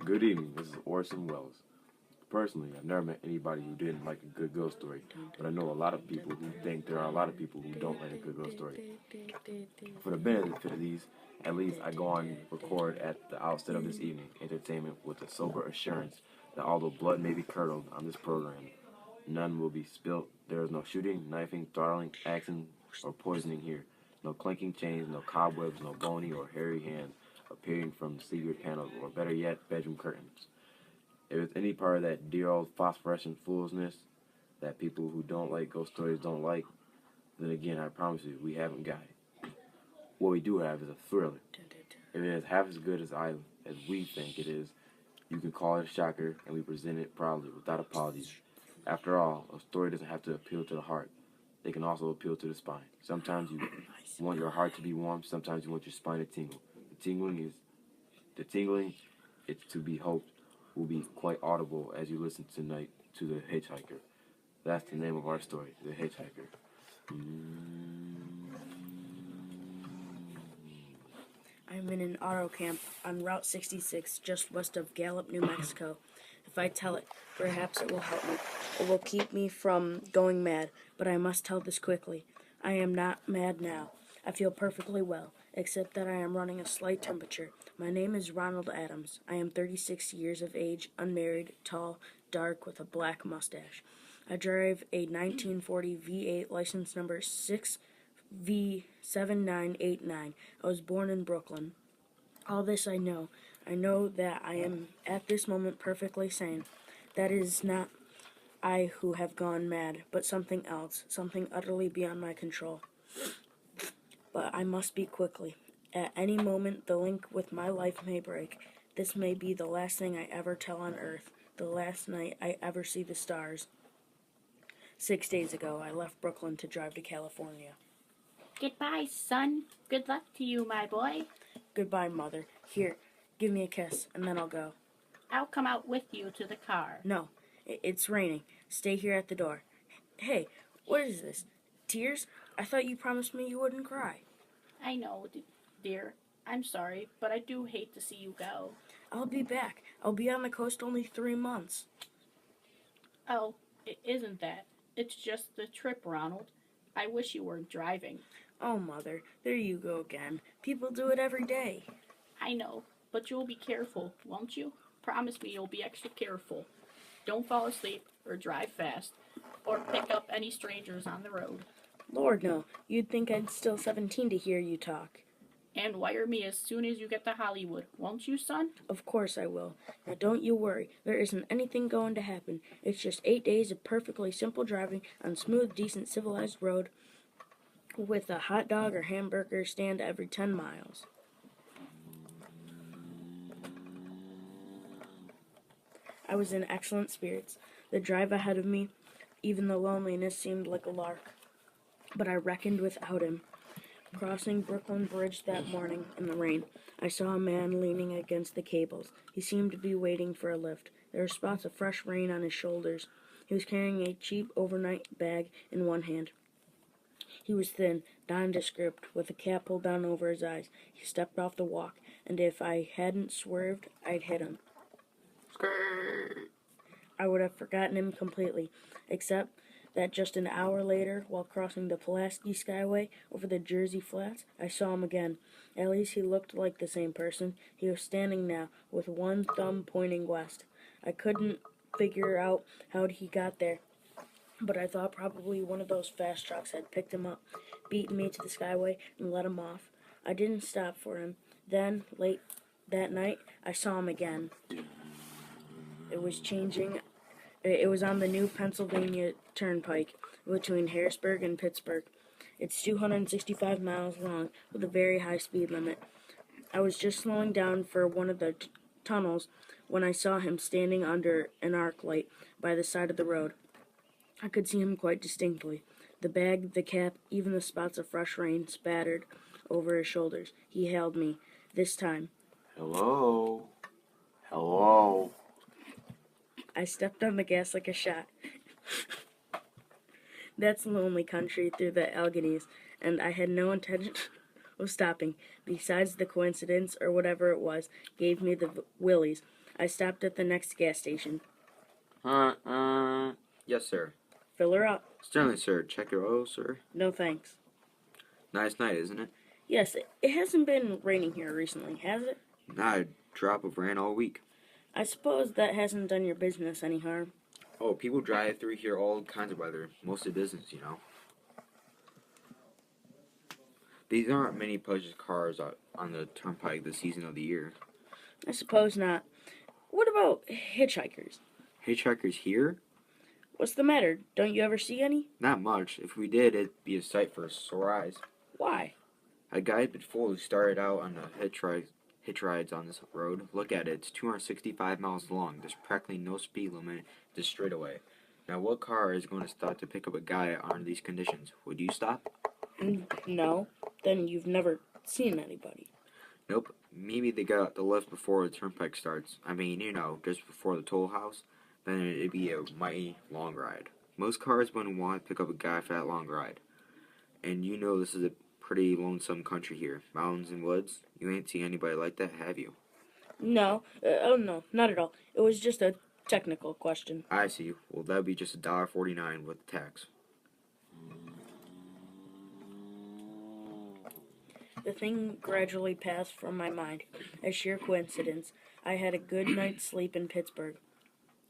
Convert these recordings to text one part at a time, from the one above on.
Good evening, this is Orson Welles. Personally, I've never met anybody who didn't like a good ghost story, but I know a lot of people who think there are a lot of people who don't like a good ghost story. For the benefit of these, at least I go on record at the outset of this evening entertainment with the sober assurance that although blood may be curdled on this program, none will be spilt. There is no shooting, knifing, throttling, axing, or poisoning here. No clanking chains, no cobwebs, no bony or hairy hands appearing from the secret panels, or better yet, bedroom curtains. If it's any part of that dear old phosphorescent foolishness that people who don't like ghost stories don't like, then again, I promise you, we haven't got it. What we do have is a thriller. If it is half as good as we think it is, you can call it a shocker, and we present it proudly, without apologies. After all, a story doesn't have to appeal to the heart. They can also appeal to the spine. Sometimes you want your heart to be warm, sometimes you want your spine to tingle. The tingling, it's to be hoped, will be quite audible as you listen tonight to The Hitchhiker. That's the name of our story, The Hitchhiker. I'm in an auto camp on Route 66, just west of Gallup, New Mexico. If I tell it, perhaps it will help me. It will keep me from going mad, but I must tell this quickly. I am not mad now. I feel perfectly well, except that I am running a slight temperature. My name is Ronald Adams. I am 36 years of age, unmarried, tall, dark, with a black mustache. I drive a 1940 V8 license number 6V7989. I was born in Brooklyn. All this I know. I know that I am at this moment perfectly sane. That is not I who have gone mad, but something else, something utterly beyond my control. But I must speak quickly. At any moment the link with my life may break. This may be the last thing I ever tell on earth, the last night I ever see the stars. 6 days ago I left Brooklyn to drive to California. Goodbye, son. Good luck to you, my boy. Goodbye, Mother. Here, give me a kiss, and then I'll go. I'll come out with you to the car. No, it's raining. Stay here at the door. Hey, what is this? Tears? I thought you promised me you wouldn't cry. I know, dear. I'm sorry, but I do hate to see you go. I'll be back. I'll be on the coast only 3 months. Oh, it isn't that. It's just the trip, Ronald. I wish you weren't driving. Oh, Mother, there you go again. People do it every day. I know, but you'll be careful, won't you? Promise me you'll be extra careful. Don't fall asleep or drive fast or pick up any strangers on the road. Lord, no. You'd think I'd still 17 to hear you talk. And wire me as soon as you get to Hollywood, won't you, son? Of course I will. Now don't you worry. There isn't anything going to happen. It's just 8 days of perfectly simple driving on smooth, decent, civilized road with a hot dog or hamburger stand every 10 miles. I was in excellent spirits. The drive ahead of me, even the loneliness, seemed like a lark. But I reckoned without him. Crossing Brooklyn Bridge that morning in the rain, I saw a man leaning against the cables. He seemed to be waiting for a lift. There were spots of fresh rain on his shoulders. He was carrying a cheap overnight bag in one hand. He was thin, nondescript, with a cap pulled down over his eyes. He stepped off the walk, and if I hadn't swerved, I'd hit him. I would have forgotten him completely, except that just an hour later, while crossing the Pulaski Skyway over the Jersey Flats, I saw him again. At least he looked like the same person. He was standing now, with one thumb pointing west. I couldn't figure out how he got there, but I thought probably one of those fast trucks had picked him up, beaten me to the Skyway, and let him off. I didn't stop for him. Then, late that night, I saw him again. It was on the new Pennsylvania Turnpike between Harrisburg and Pittsburgh. It's 265 miles long with a very high speed limit. I was just slowing down for one of the tunnels when I saw him standing under an arc light by the side of the road. I could see him quite distinctly. The bag, the cap, even the spots of fresh rain spattered over his shoulders. He hailed me, this time. Hello? Hello? I stepped on the gas like a shot. That's lonely country through the Alleghenies, and I had no intention of stopping, besides the coincidence or whatever it was, gave me the willies. I stopped at the next gas station. Yes, sir. Fill her up. Certainly, sir. Check your oil, sir. No thanks. Nice night, isn't it? Yes, it hasn't been raining here recently, has it? Not a drop of rain all week. I suppose that hasn't done your business any harm. Oh, people drive through here all kinds of weather. Mostly business, you know. These aren't many pleasure cars on the turnpike this season of the year. I suppose not. What about hitchhikers? Hitchhikers here? What's the matter? Don't you ever see any? Not much. If we did, it'd be a sight for sore eyes. Why? A guy before who started out on the hitch rides on this road. Look at it. It's 265 miles long. There's practically no speed limit. Just straight away. Now, what car is going to stop to pick up a guy under these conditions? Would you stop? No. Then you've never seen anybody. Nope. Maybe they got the lift before the turnpike starts. I mean, you know, just before the toll house. Then it'd be a mighty long ride. Most cars wouldn't want to pick up a guy for that long ride. And you know this is a pretty lonesome country here. Mountains and woods. You ain't seen anybody like that, have you? No. Oh, no. Not at all. It was just a technical question. I see. Well, that'd be just $1.49 with the tax. The thing gradually passed from my mind. A sheer coincidence. I had a good night's sleep in Pittsburgh.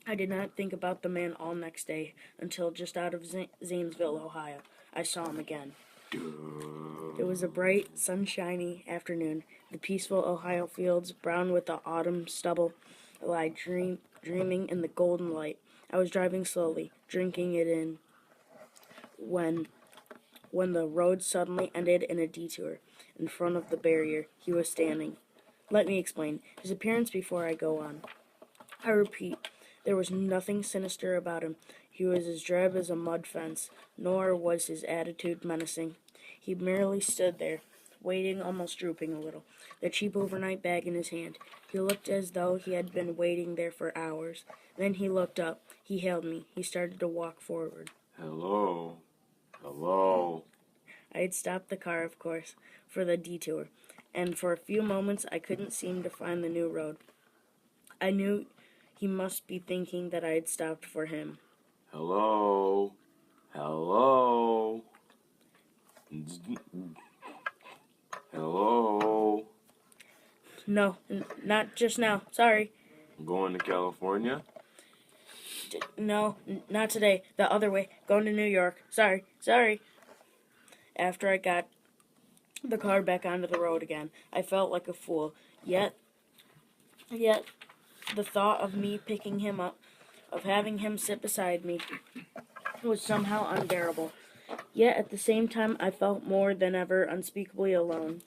I did not think about the man all next day until just out of Zanesville, Ohio. I saw him again. It was a bright, sunshiny afternoon. The peaceful Ohio fields, brown with the autumn stubble, lie dreaming in the golden light. I was driving slowly, drinking it in, when the road suddenly ended in a detour. In front of the barrier, he was standing. Let me explain his appearance before I go on. I repeat, there was nothing sinister about him. He was as drab as a mud fence, nor was his attitude menacing. He merely stood there, waiting, almost drooping a little, the cheap overnight bag in his hand. He looked as though he had been waiting there for hours. Then he looked up. He hailed me. He started to walk forward. Hello? Hello? I had stopped the car, of course, for the detour, and for a few moments I couldn't seem to find the new road. I knew he must be thinking that I had stopped for him. Hello? Hello? Hello? No, not just now. Sorry. I'm going to California? No, not today. The other way. Going to New York. Sorry. After I got the car back onto the road again, I felt like a fool. Yet, the thought of me picking him up, of having him sit beside me, was somehow unbearable. Yet, at the same time, I felt more than ever unspeakably alone.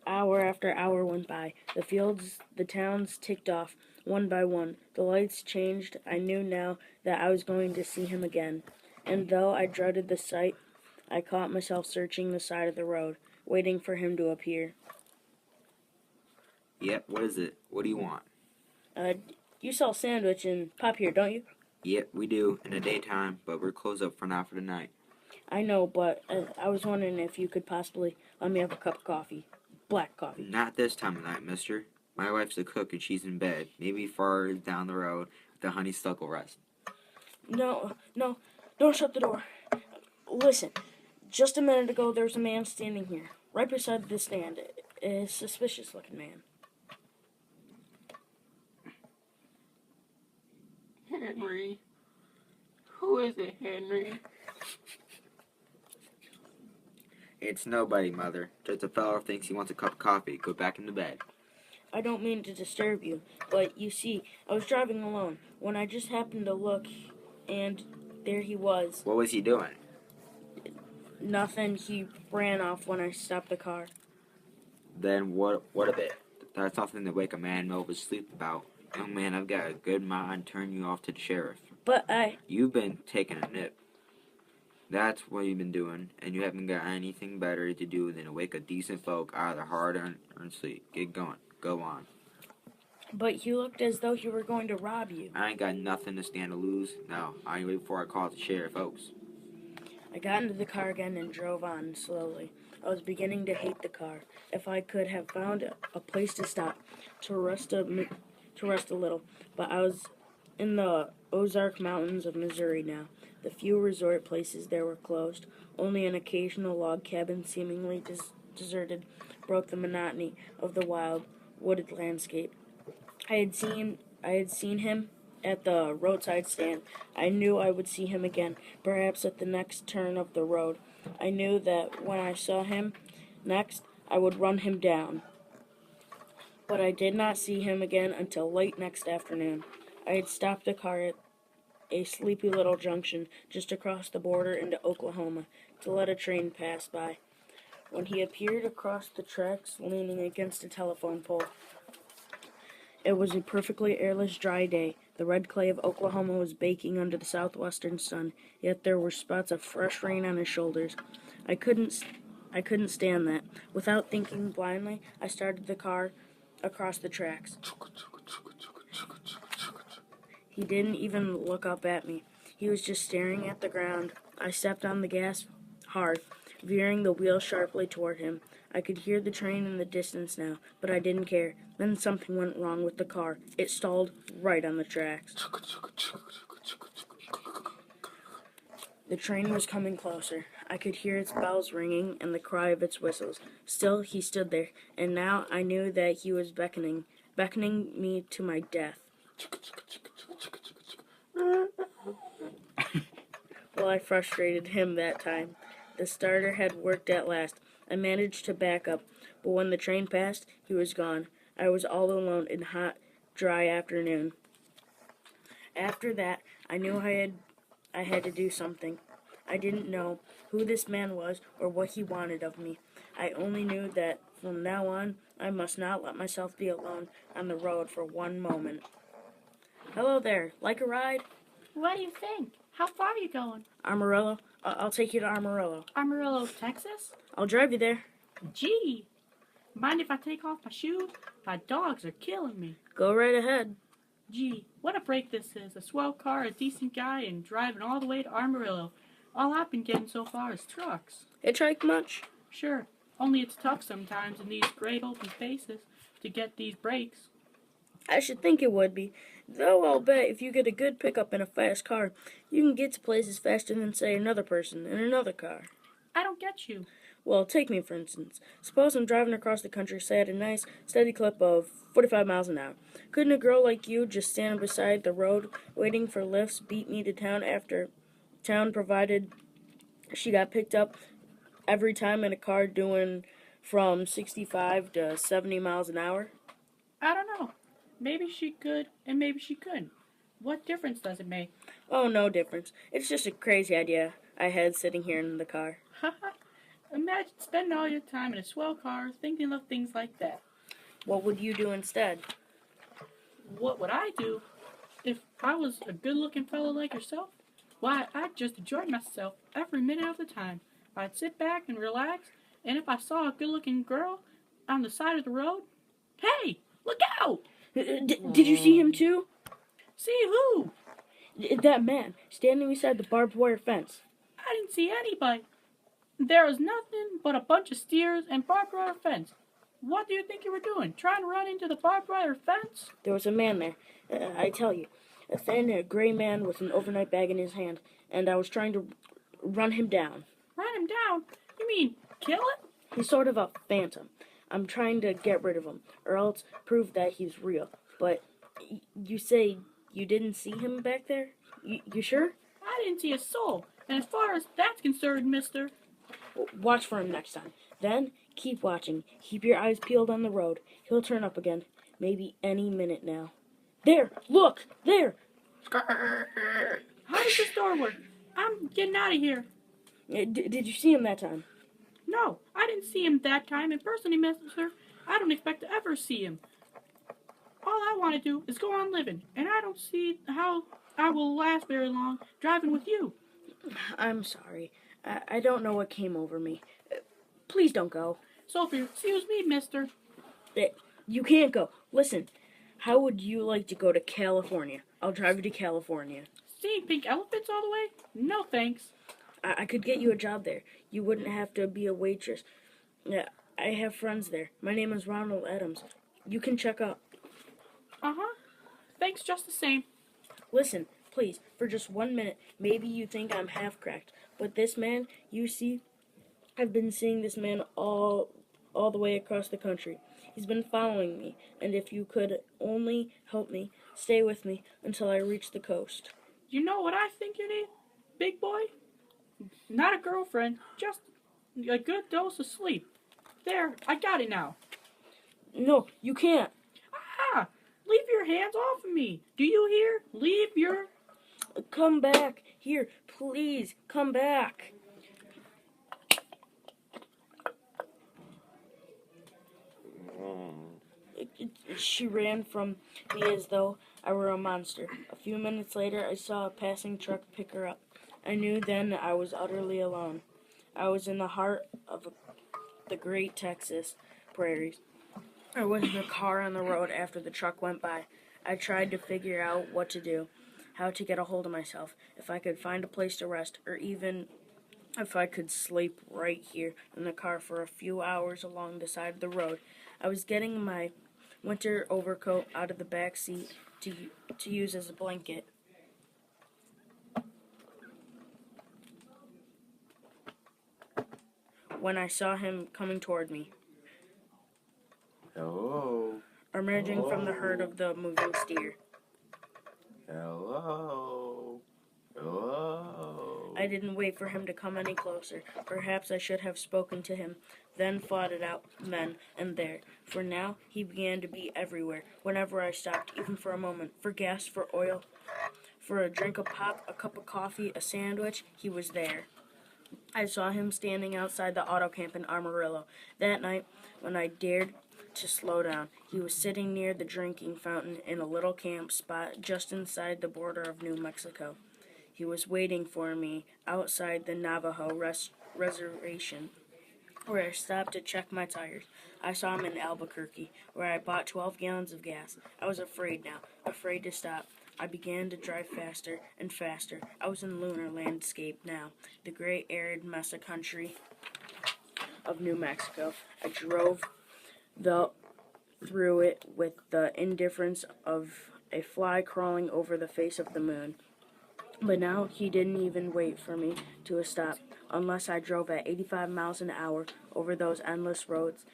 Hour after hour went by. The fields, the towns ticked off, one by one. The lights changed. I knew now that I was going to see him again. And though I dreaded the sight, I caught myself searching the side of the road, waiting for him to appear. Yep, what is it? What do you want? You sell sandwich and pop here, don't you? Yep, we do, in the daytime, but we're closed up for now for the night. I know, but I was wondering if you could possibly let me have a cup of coffee. Black coffee. Not this time of night, mister. My wife's a cook and she's in bed, maybe far down the road with the honeysuckle rest. No, don't shut the door. Listen, just a minute ago there was a man standing here, right beside the stand. A suspicious-looking man. Henry. Who is it, Henry? It's nobody, Mother. Just a fellow who thinks he wants a cup of coffee. Go back into bed. I don't mean to disturb you, but you see, I was driving alone when I just happened to look, and there he was. What was he doing? Nothing. He ran off when I stopped the car. Then what of it? That's nothing to wake a man in the middle of his sleep about. Young man, I've got a good mind to turn you off to the sheriff. But You've been taking a nip. That's what you've been doing, and you haven't got anything better to do than to wake a decent folk out of their hard-earned sleep. Get going. Go on. But you looked as though he were going to rob you. I ain't got nothing to stand to lose. No, I ain't wait before I call the sheriff, folks. I got into the car again and drove on slowly. I was beginning to hate the car. If I could have found a place to stop, to rest a little, but I was in the Ozark Mountains of Missouri now. The few resort places there were closed. Only an occasional log cabin, seemingly deserted, broke the monotony of the wild, wooded landscape. I had seen him at the roadside stand. I knew I would see him again, perhaps at the next turn of the road. I knew that when I saw him next, I would run him down. But I did not see him again until late next afternoon. I had stopped the car at a sleepy little junction just across the border into Oklahoma to let a train pass by. When he appeared across the tracks, leaning against a telephone pole, it was a perfectly airless, dry day. The red clay of Oklahoma was baking under the southwestern sun, yet there were spots of fresh rain on his shoulders. I couldn't stand that. Without thinking blindly, I started the car across the tracks. He didn't even look up at me. He was just staring at the ground. I stepped on the gas hard, veering the wheel sharply toward him. I could hear the train in the distance now, but I didn't care. Then something went wrong with the car. It stalled right on the tracks. The train was coming closer. I could hear its bells ringing and the cry of its whistles. Still, he stood there, and now I knew that he was beckoning me to my death. Well, I frustrated him that time. The starter had worked at last. I managed to back up, but when the train passed, he was gone. I was all alone in hot, dry afternoon. After that, I knew I had to do something. I didn't know who this man was or what he wanted of me. I only knew that from now on, I must not let myself be alone on the road for one moment. Hello there. Like a ride? What do you think? How far are you going? Amarillo? I'll take you to Amarillo. Amarillo, Texas? I'll drive you there. Gee, mind if I take off my shoes? My dogs are killing me. Go right ahead. Gee, what a break this is. A swell car, a decent guy, and driving all the way to Amarillo. All I've been getting so far is trucks. Hitchhike much? Sure, only it's tough sometimes in these great open spaces to get these breaks. I should think it would be. Though I'll bet if you get a good pickup in a fast car, you can get to places faster than, say, another person in another car. I don't get you. Well, take me, for instance. Suppose I'm driving across the country, say, at a nice, steady clip of 45 miles an hour. Couldn't a girl like you just stand beside the road, waiting for lifts, beat me to town after town, provided she got picked up every time in a car doing from 65 to 70 miles an hour? I don't know. Maybe she could, and maybe she couldn't. What difference does it make? Oh, no difference. It's just a crazy idea I had sitting here in the car. Haha. Imagine spending all your time in a swell car thinking of things like that. What would you do instead? What would I do if I was a good-looking fellow like yourself? Why, I'd just enjoy myself every minute of the time. I'd sit back and relax, and if I saw a good-looking girl on the side of the road, hey, look out! Did you see him too? See who? That man, standing beside the barbed wire fence. I didn't see anybody. There was nothing but a bunch of steers and barbed wire fence. What do you think you were doing? Trying to run into the barbed wire fence? There was a man there, I tell you. A thin, gray man with an overnight bag in his hand, and I was trying to run him down. Run him down? You mean kill him? He's sort of a phantom. I'm trying to get rid of him, or else prove that he's real. But you say you didn't see him back there? You sure? I didn't see a soul. And as far as that's concerned, mister... Watch for him next time. Then, keep watching. Keep your eyes peeled on the road. He'll turn up again. Maybe any minute now. There! Look! There! How does this door work? I'm getting out of here. Did you see him that time? No, I didn't see him that time. And personally, mister, I don't expect to ever see him. All I want to do is go on living. And I don't see how I will last very long driving with you. I'm sorry. I don't know what came over me. Please don't go. Sophie, excuse me, mister. You can't go. Listen, how would you like to go to California? I'll drive you to California. Seeing pink elephants all the way? No, thanks. I could get you a job there. You wouldn't have to be a waitress Yeah, I have friends there. My name is Ronald Adams. You can check out. Uh-huh. Thanks just the same. Listen, please, for just 1 minute. Maybe you think I'm half cracked, but this man, you see, I've been seeing this man all the way across the country. He's been following me, and if you could only help me, stay with me until I reach the coast. You know what I think you need, big boy? Not a girlfriend, just a good dose of sleep. There, I got it now. No, you can't. Ah! Leave your hands off of me. Do you hear? Leave your... Come back. Here, please, come back. She ran from me as though I were a monster. A few minutes later, I saw a passing truck pick her up. I knew then I was utterly alone. I was in the heart of the great Texas prairies. There was a car on the road after the truck went by. I tried to figure out what to do, how to get a hold of myself, if I could find a place to rest, or even if I could sleep right here in the car for a few hours along the side of the road. I was getting my winter overcoat out of the back seat to use as a blanket. When I saw him coming toward me, Hello. emerging from the herd of the moving steer. Hello. Hello. I didn't wait for him to come any closer. Perhaps I should have spoken to him, then fought it out then and there. For now, he began to be everywhere, whenever I stopped, even for a moment, for gas, for oil, for a drink of pop, a cup of coffee, a sandwich, he was there. I saw him standing outside the auto camp in Amarillo. That night, when I dared to slow down, he was sitting near the drinking fountain in a little camp spot just inside the border of New Mexico. He was waiting for me outside the Navajo reservation, where I stopped to check my tires. I saw him in Albuquerque, where I bought 12 gallons of gas. I was afraid now, afraid to stop. I began to drive faster and faster. I was in lunar landscape now, the great arid mesa country of New Mexico. I drove through it with the indifference of a fly crawling over the face of the moon. But now he didn't even wait for me to stop. Unless I drove at 85 miles an hour over those endless roads,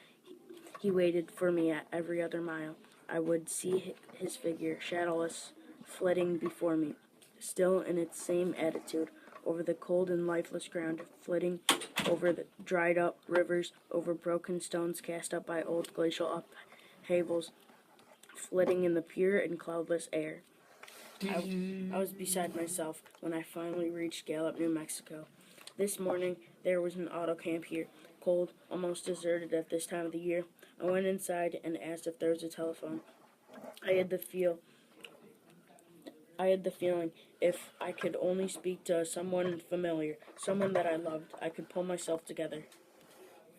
he waited for me at every other mile. I would see his figure, shadowless, flitting before me, still in its same attitude, over the cold and lifeless ground, flitting over the dried-up rivers, over broken stones cast up by old glacial upheavals, flitting in the pure and cloudless air. I was beside myself when I finally reached Gallup, New Mexico. This morning, there was an auto camp here, cold, almost deserted at this time of the year. I went inside and asked if there was a telephone. I had the feeling if I could only speak to someone familiar, someone that I loved, I could pull myself together.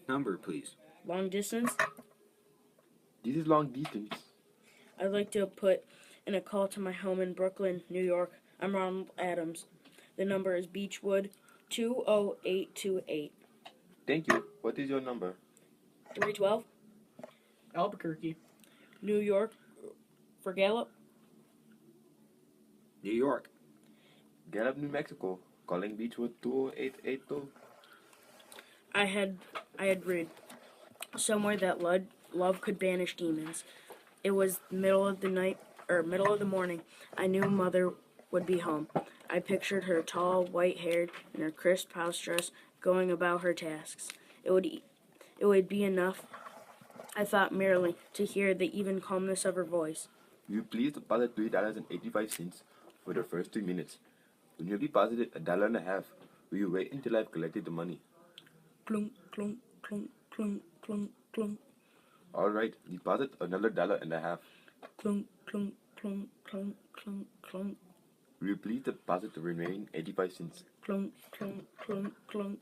Number, please. Long distance? This is long distance. I'd like to put in a call to my home in Brooklyn, New York. I'm Ronald Adams. The number is Beechwood 20828. Thank you. What is your number? 312? Albuquerque. New York for Gallup? New York. Gallup, New Mexico. Calling Beechwood 20882. I had read somewhere that love could banish demons. It was middle of the morning. I knew Mother would be home. I pictured her tall, white-haired, in her crisp house dress, going about her tasks. It would be enough, I thought merrily, to hear the even calmness of her voice. Will you please deposit $3.85 for the first 2 minutes? When you deposited $1.50, will you wait until I've collected the money? Clunk, clunk, clunk, clunk, clunk, clunk. All right, deposit another $1.50. Clunk, clunk, clunk, clunk, clunk, clunk. Will you please deposit the remaining 85 cents? Clunk, clunk, clunk, clunk.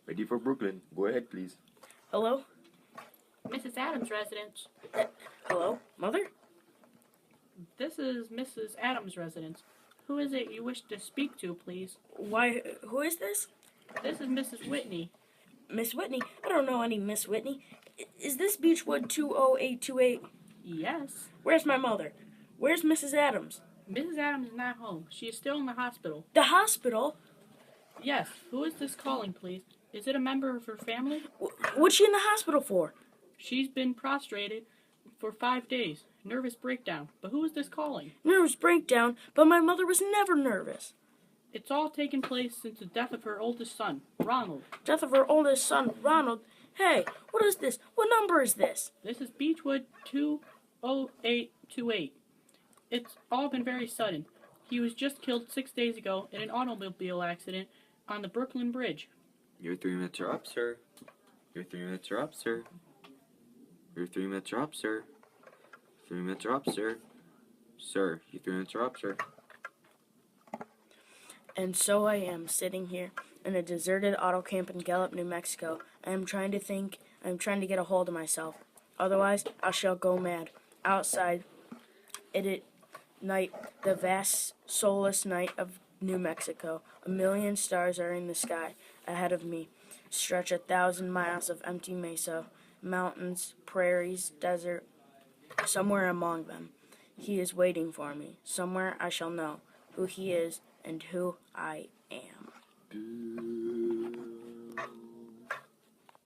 Ready for Brooklyn. Go ahead, please. Hello? Mrs. Adams' residence. Hello? Mother? This is Mrs. Adams' residence. Who is it you wish to speak to, please? Why, who is this? This is Mrs. Whitney. Miss Whitney? I don't know any Miss Whitney. Is this Beechwood 20828? Yes. Where's my mother? Where's Mrs. Adams? Mrs. Adams is not home. She is still in the hospital. The hospital? Yes. Who is this calling, please? Is it a member of her family? What's she in the hospital for? She's been prostrated for 5 days. Nervous breakdown. But who is this calling? Nervous breakdown, but my mother was never nervous. It's all taken place since the death of her oldest son, Ronald. Death of her oldest son, Ronald. Hey, what is this? What number is this? This is Beechwood 20828. It's all been very sudden. He was just killed 6 days ago in an automobile accident on the Brooklyn Bridge. Your 3 minutes are up, sir. Your 3 minutes are up, sir. Your 3 minutes are up, sir. 3 minutes are up, sir. Sir, your 3 minutes are up, sir. And so I am, sitting here in a deserted auto camp in Gallup, New Mexico. I am trying to think. I am trying to get a hold of myself. Otherwise, I shall go mad. Outside, night, the vast, soulless night of New Mexico. A million stars are in the sky. Ahead of me stretch 1,000 miles of empty mesa, mountains, prairies, desert. Somewhere among them, he is waiting for me. Somewhere I shall know who he is and who I am.